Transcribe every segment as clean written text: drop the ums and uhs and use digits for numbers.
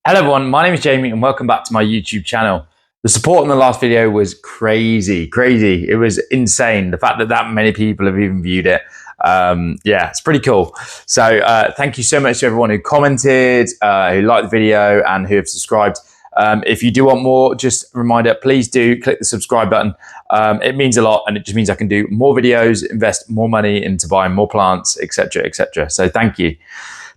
Hello everyone, my name is Jamie and welcome back to my YouTube channel. The support in the last video was crazy. It was insane. The fact that many people have even viewed it. Yeah, it's pretty cool. So thank you so much to everyone who commented, who liked the video and who have subscribed. If you do want more, just a reminder, please do click the subscribe button. It means a lot and it just means I can do more videos, invest more money into buying more plants, etc, etc. So thank you.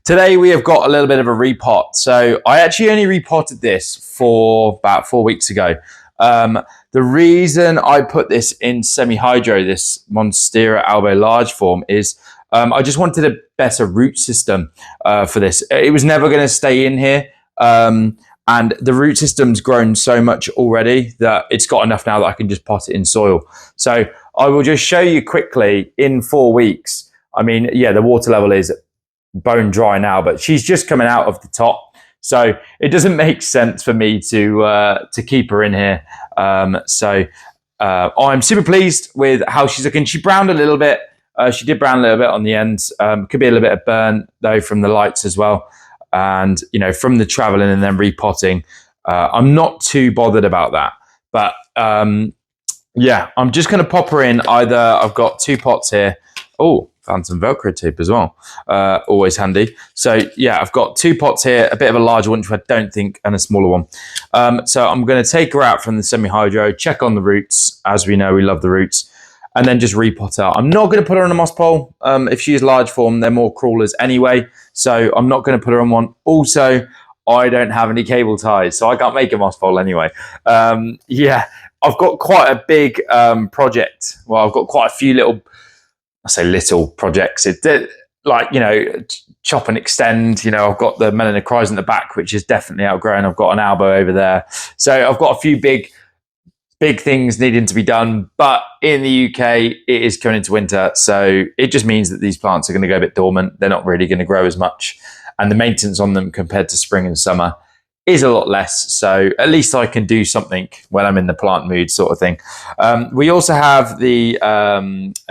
Today we have got a little bit of a repot. So I actually only repotted this for about 4 weeks ago. The reason I put this in semi-hydro, this Monstera Albo Large Form, is I just wanted a better root system for this. It was never going to stay in here. And the root system's grown so much already that it's got enough now that I can just pot it in soil. So I will just show you quickly in 4 weeks. I mean, yeah, the water level is bone dry now, but she's just coming out of the top, so it doesn't make sense for me to keep her in here. I'm super pleased with how she's looking. She browned a little bit. She did brown a little bit on the ends. Could be a little bit of burn though from the lights as well, and you know, from the traveling and then repotting. I'm not too bothered about that, but yeah, I'm just going to pop her in. Either I've got 2 pots here. Oh, found some Velcro tape as well. Always handy. So yeah, I've got 2 pots here, a bit of a larger one, which I don't think, and a smaller one. So I'm going to take her out from the semi-hydro, check on the roots. As we know, we love the roots. And then just repot her. I'm not going to put her on a moss pole. If she is large form, they're more crawlers anyway. So I'm not going to put her on one. Also, I don't have any cable ties, so I can't make a moss pole anyway. Yeah, I've got quite a big project. Well, I've got quite a few little, I say little projects. It's like, you know, chop and extend. You know, I've got the melanochrysum in the back, which is definitely outgrown. I've got an Albo over there. So I've got a few big things needing to be done. But in the UK, it is coming into winter. So it just means that these plants are going to go a bit dormant. They're not really going to grow as much. And the maintenance on them compared to spring and summer is a lot less. So at least I can do something when I'm in the plant mood, sort of thing. We also have the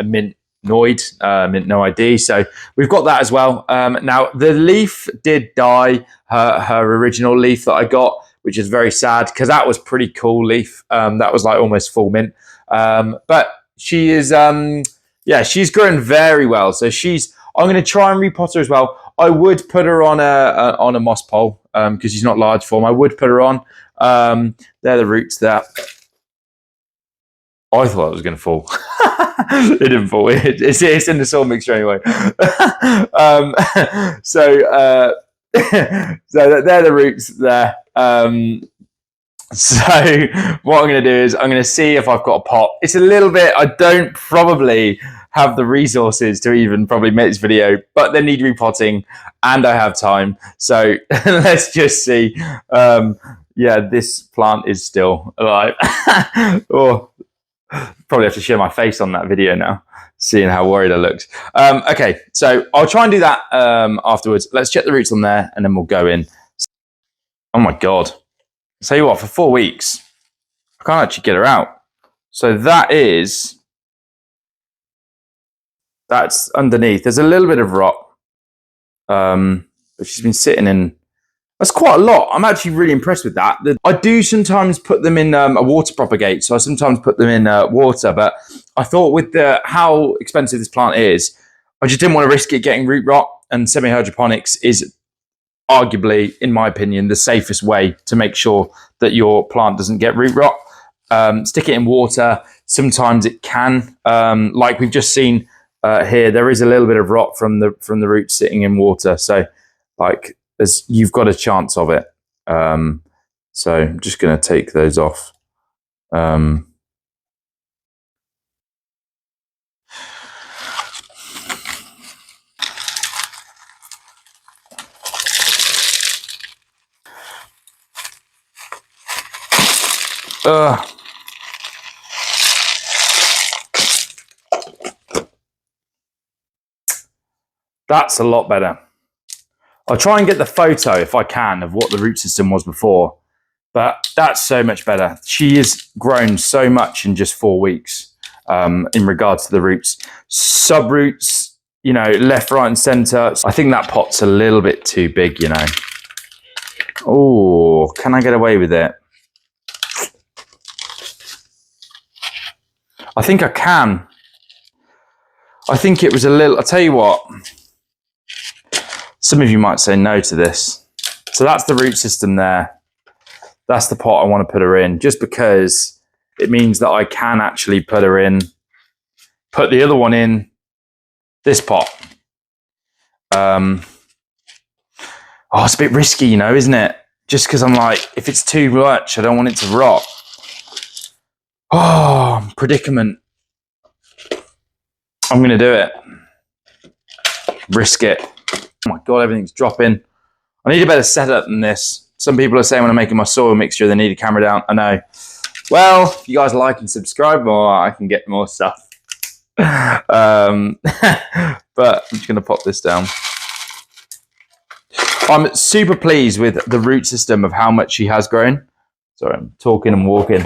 Mint NoID, so we've got that as well. Now the leaf did die, her original leaf that I got, which is very sad because that was pretty cool leaf. That was like almost full mint. But she is, yeah, she's grown very well. So I'm going to try and repot her as well. I would put her on a moss pole because she's not large form. I would put her on. They're the roots there. I thought it was going to fall. It didn't fall. It's in the soil mixture anyway. So they're the roots there. So what I'm going to do is I'm going to see if I've got a pot. It's a little bit, I don't probably have the resources to even probably make this video, but they need repotting and I have time. So let's just see. Yeah, this plant is still alive. Oh, probably have to show my face on that video now, seeing how worried I looked. Okay, so I'll try and do that afterwards. Let's check the roots on there and then we'll go in. Oh my God. I'll tell you what, for 4 weeks, I can't actually get her out. So that's underneath. There's a little bit of rot, but she's been sitting in. That's quite a lot. I'm actually really impressed with that. I do sometimes put them in a water propagate, so I sometimes put them in water, but I thought with how expensive this plant is, I just didn't want to risk it getting root rot, and semi-hydroponics is arguably, in my opinion, the safest way to make sure that your plant doesn't get root rot. Stick it in water. Sometimes it can, like we've just seen here, there is a little bit of rot from the roots sitting in water. So like, you've got a chance of it. So I'm just going to take those off. That's a lot better. I'll try and get the photo, if I can, of what the root system was before. But that's so much better. She has grown so much in just 4 weeks in regards to the roots. Subroots, you know, left, right and center. I think that pot's a little bit too big, you know. Oh, sure. Can I get away with it? I think I can. I think it was a little, I'll tell you what, some of you might say no to this. So that's the root system there. That's the pot I want to put her in, just because it means that I can actually put her in, put the other one in this pot. Oh, it's a bit risky, you know, isn't it? Just because I'm like, if it's too much, I don't want it to rot. Oh, predicament. I'm going to do it. Risk it. Oh my God, everything's dropping. I need a better setup than this. Some people are saying when I'm making my soil mixture, they need a camera down. I know. Well, if you guys like and subscribe more, I can get more stuff. But I'm just going to pop this down. I'm super pleased with the root system of how much she has grown. Sorry, I'm talking and walking.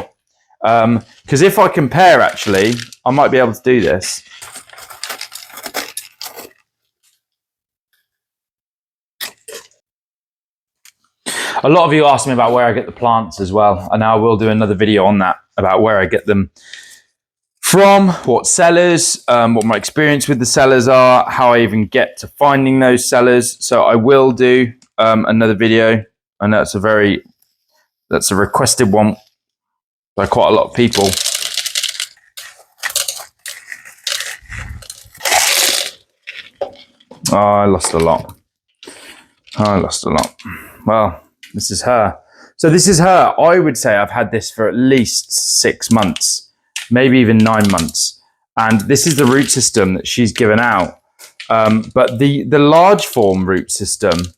Because if I compare, actually, I might be able to do this. A lot of you ask me about where I get the plants as well, and I will do another video on that, about where I get them from, what sellers, what my experience with the sellers are, how I even get to finding those sellers. So I will do another video, and that's a requested one by quite a lot of people. Oh, I lost a lot. Well, this is her. So this is her. I would say I've had this for at least 6 months, maybe even 9 months. And this is the root system that she's given out. But the large form root system,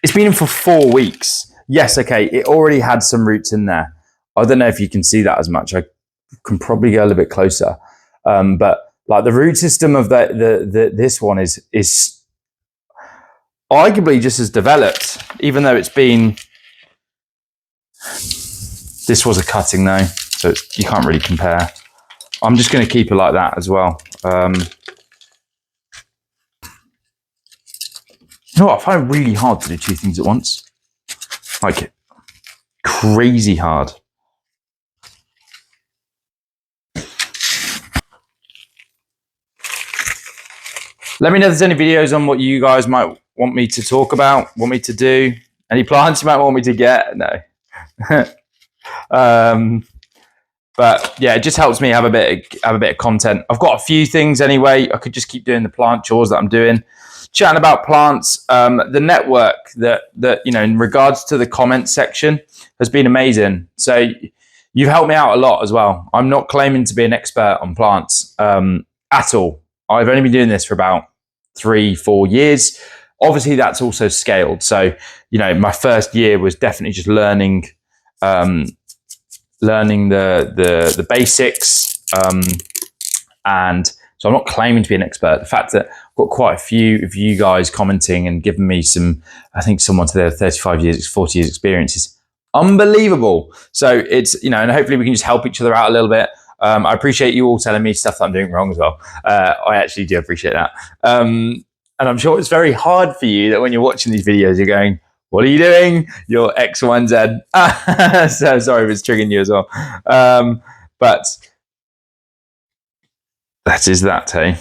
it's been in for 4 weeks. Yes, okay, it already had some roots in there. I don't know if you can see that as much. I can probably go a little bit closer. But like the root system of this one is arguably just as developed, even though it's been, this was a cutting though, so you can't really compare. I'm just going to keep it like that as well. You know what, I find it really hard to do 2 things at once. Like, crazy hard. Let me know if there's any videos on what you guys might want me to talk about, want me to do. Any plants you might want me to get? No. But yeah, it just helps me have a bit of content. I've got a few things anyway. I could just keep doing the plant chores that I'm doing, chatting about plants. The network that you know, in regards to the comment section, has been amazing. So you've helped me out a lot as well. I'm not claiming to be an expert on plants at all. I've only been doing this for about 3-4 years. Obviously, that's also scaled. So, you know, my first year was definitely just learning the basics. And so I'm not claiming to be an expert. The fact that I've got quite a few of you guys commenting and giving me some, I think someone to their 35 years, 40 years experience is unbelievable. So it's, you know, and hopefully we can just help each other out a little bit. I appreciate you all telling me stuff that I'm doing wrong as well. I actually do appreciate that. And I'm sure it's very hard for you that when you're watching these videos, you're going, what are you doing? You're X, Y, and Z. So sorry if it's triggering you as well. But that is that, hey?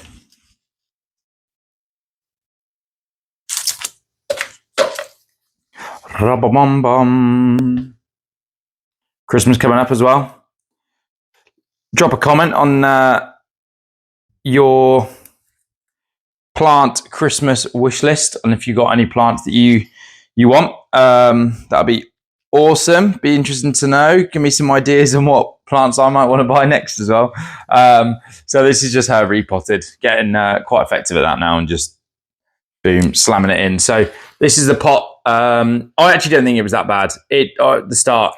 Christmas coming up as well. Drop a comment on your plant Christmas wish list, and if you got any plants that you want, that'd be awesome. Be interesting to know. Give me some ideas on what plants I might want to buy next as well. So this is just her repotted, getting quite effective at that now, and just boom, slamming it in. So this is the pot. I actually don't think it was that bad. At the start,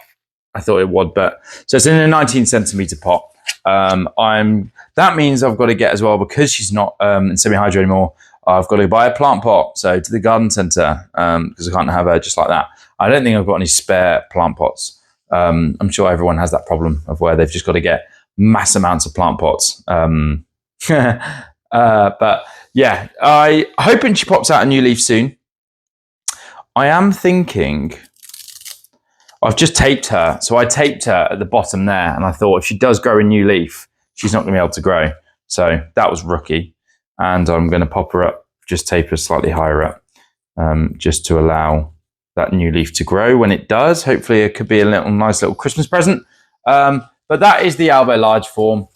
I thought it would, but so it's in a 19 centimeter pot. That means I've got to get as well, because she's not in semi-hydro anymore, I've got to buy a plant pot. So to the garden centre, because I can't have her just like that. I don't think I've got any spare plant pots. I'm sure everyone has that problem of where they've just got to get mass amounts of plant pots. But yeah, I'm hoping she pops out a new leaf soon. I am thinking I've just taped her. So I taped her at the bottom there, and I thought if she does grow a new leaf, she's not going to be able to grow. So that was rookie. And I'm going to pop her up, just tape her slightly higher up, just to allow that new leaf to grow. When it does, hopefully it could be a nice little Christmas present. But that is the Albo large form.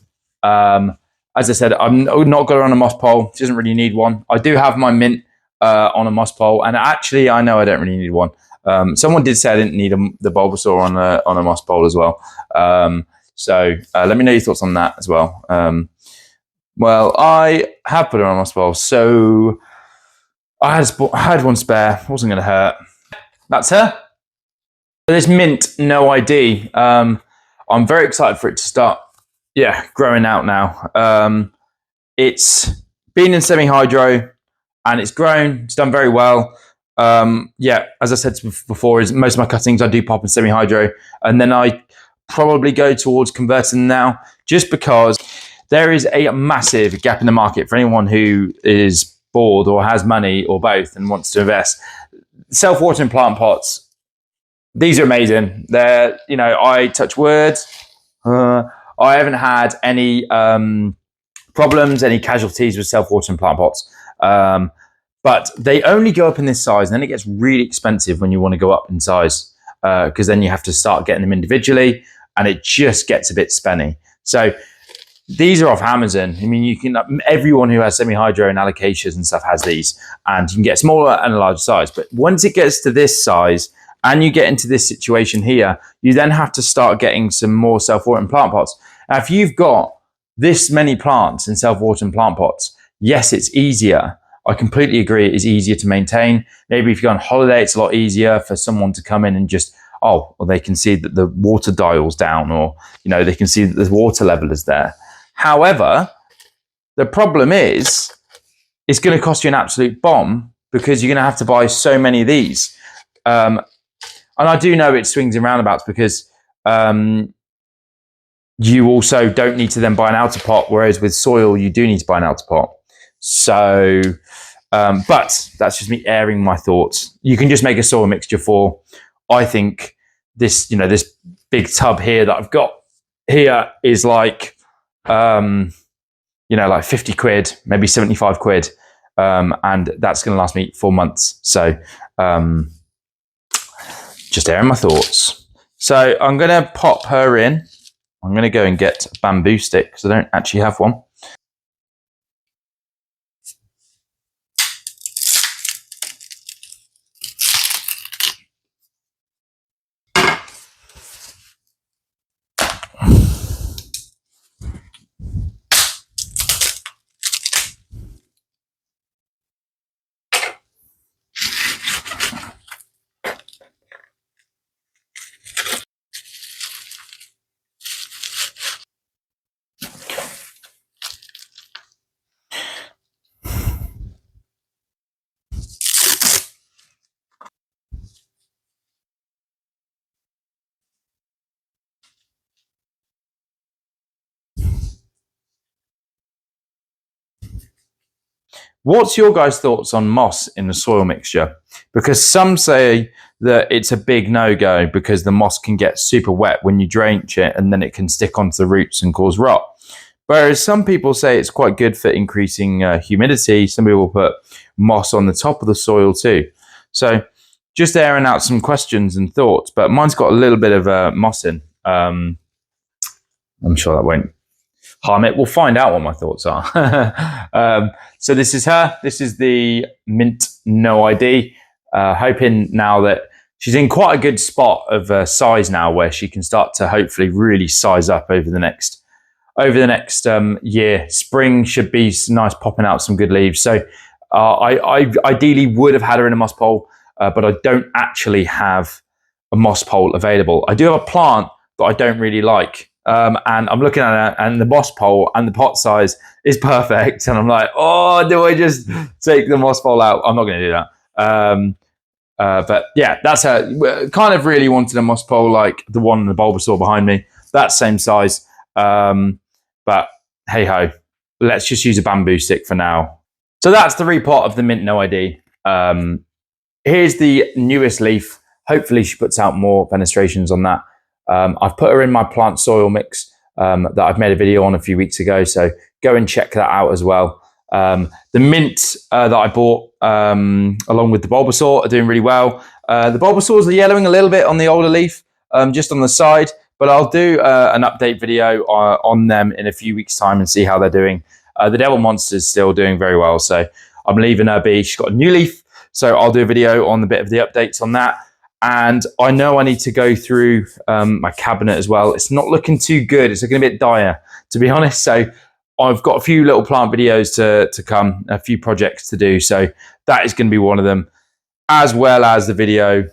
As I said, I'm not got her on a moss pole. She doesn't really need one. I do have my mint on a moss pole, and actually, I know I don't really need one. Someone did say I didn't need the Bulbasaur on a moss pole as well. So let me know your thoughts on that as well. Well, I have put her on a moss pole, so I had one spare. Wasn't going to hurt. That's her. This Mint NoID. I'm very excited for it to start, growing out now. It's been in semi-hydro, and it's grown. It's done very well. As I said before, is most of my cuttings I do pop in semi-hydro, and then I probably go towards converting now, just because there is a massive gap in the market for anyone who is bored or has money or both and wants to invest. Self-watering plant pots, these are amazing. They're, I touch wood. I haven't had any problems, any casualties with self-watering plant pots. But they only go up in this size, and then it gets really expensive when you want to go up in size, because then you have to start getting them individually, and it just gets a bit spenny. So these are off Amazon. I mean, you can, everyone who has semi-hydro and allocations and stuff has these, and you can get a smaller and a larger size. But once it gets to this size and you get into this situation here, you then have to start getting some more self-watering plant pots. Now, if you've got this many plants in self-watering plant pots, yes, it's easier. I completely agree. It is easier to maintain. Maybe if you go on holiday, it's a lot easier for someone to come in and just, they can see that the water dial's down, or, they can see that the water level is there. However, the problem is it's going to cost you an absolute bomb, because you're going to have to buy so many of these. And I do know it swings and roundabouts, because you also don't need to then buy an outer pot, whereas with soil, you do need to buy an outer pot. So, but that's just me airing my thoughts. You can just make a soil mixture for, I think this, this big tub here that I've got here is like, like 50 quid, maybe 75 quid. And that's going to last me 4 months. So, just airing my thoughts. So I'm going to pop her in. I'm going to go and get a bamboo stick, because I don't actually have one. What's your guys' thoughts on moss in the soil mixture? Because some say that it's a big no-go, because the moss can get super wet when you drench it, and then it can stick onto the roots and cause rot. Whereas some people say it's quite good for increasing humidity. Some people put moss on the top of the soil too. So just airing out some questions and thoughts, but mine's got a little bit of moss in. I'm sure that won't harm it. We'll find out what my thoughts are. So this is her. This is the Mint NoID. Hoping now that she's in quite a good spot of size now, where she can start to hopefully really size up over the next year. Spring should be nice, popping out some good leaves. So I ideally would have had her in a moss pole, but I don't actually have a moss pole available. I do have a plant that I don't really like. And I'm looking at it, and the moss pole and the pot size is perfect. And I'm like, do I just take the moss pole out? I'm not going to do that. But yeah, that's her. Kind of really wanted a moss pole like the one in the Bulbasaur behind me. That same size. But hey ho, let's just use a bamboo stick for now. So that's the repot of the Mint NoID. Here's the newest leaf. Hopefully she puts out more fenestrations on that. I've put her in my plant soil mix that I've made a video on a few weeks ago, so go and check that out as well. The mint that I bought along with the Bulbasaur are doing really well. The Bulbasaurs are yellowing a little bit on the older leaf, just on the side, but I'll do an update video on them in a few weeks' time and see how they're doing. The Devil Monster's still doing very well, so I'm leaving her be. She's got a new leaf, so I'll do a video on the bit of the updates on that. And I know I need to go through my cabinet as well. It's not looking too good. It's looking a bit dire, to be honest. So I've got a few little plant videos to come, a few projects to do. So that is going to be one of them, as well as the video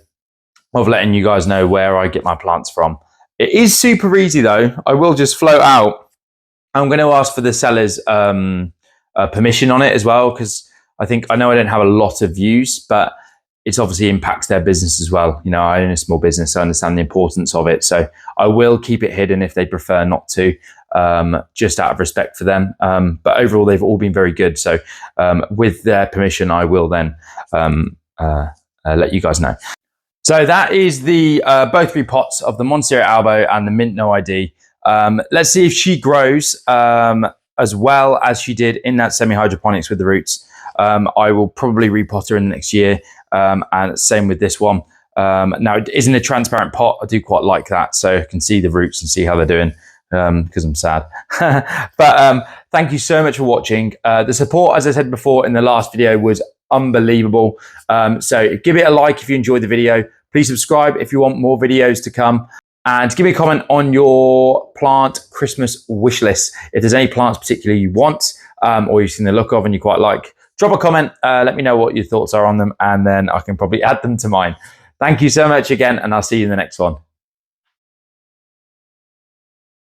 of letting you guys know where I get my plants from. It is super easy though. I will just float out. I'm going to ask for the seller's permission on it as well, because I know I don't have a lot of views, but it obviously impacts their business as well. You know, I own a small business, so I understand the importance of it. So I will keep it hidden if they prefer not to, just out of respect for them. But overall, they've all been very good. So with their permission, I will then let you guys know. So that is the both repots of the Monstera Albo and the Mint NoID. Let's see if she grows as well as she did in that semi-hydroponics with the roots. I will probably repot her in the next year. And same with this one. Now, it isn't a transparent pot. I do quite like that, so I can see the roots and see how they're doing, because I'm sad. But thank you so much for watching. The support, as I said before in the last video, was unbelievable. So give it a like if you enjoyed the video. Please subscribe if you want more videos to come. And give me a comment on your plant Christmas wish list. If there's any plants particularly you want, or you've seen the look of and you quite like, drop a comment, let me know what your thoughts are on them, and then I can probably add them to mine. Thank you so much again, and I'll see you in the next one.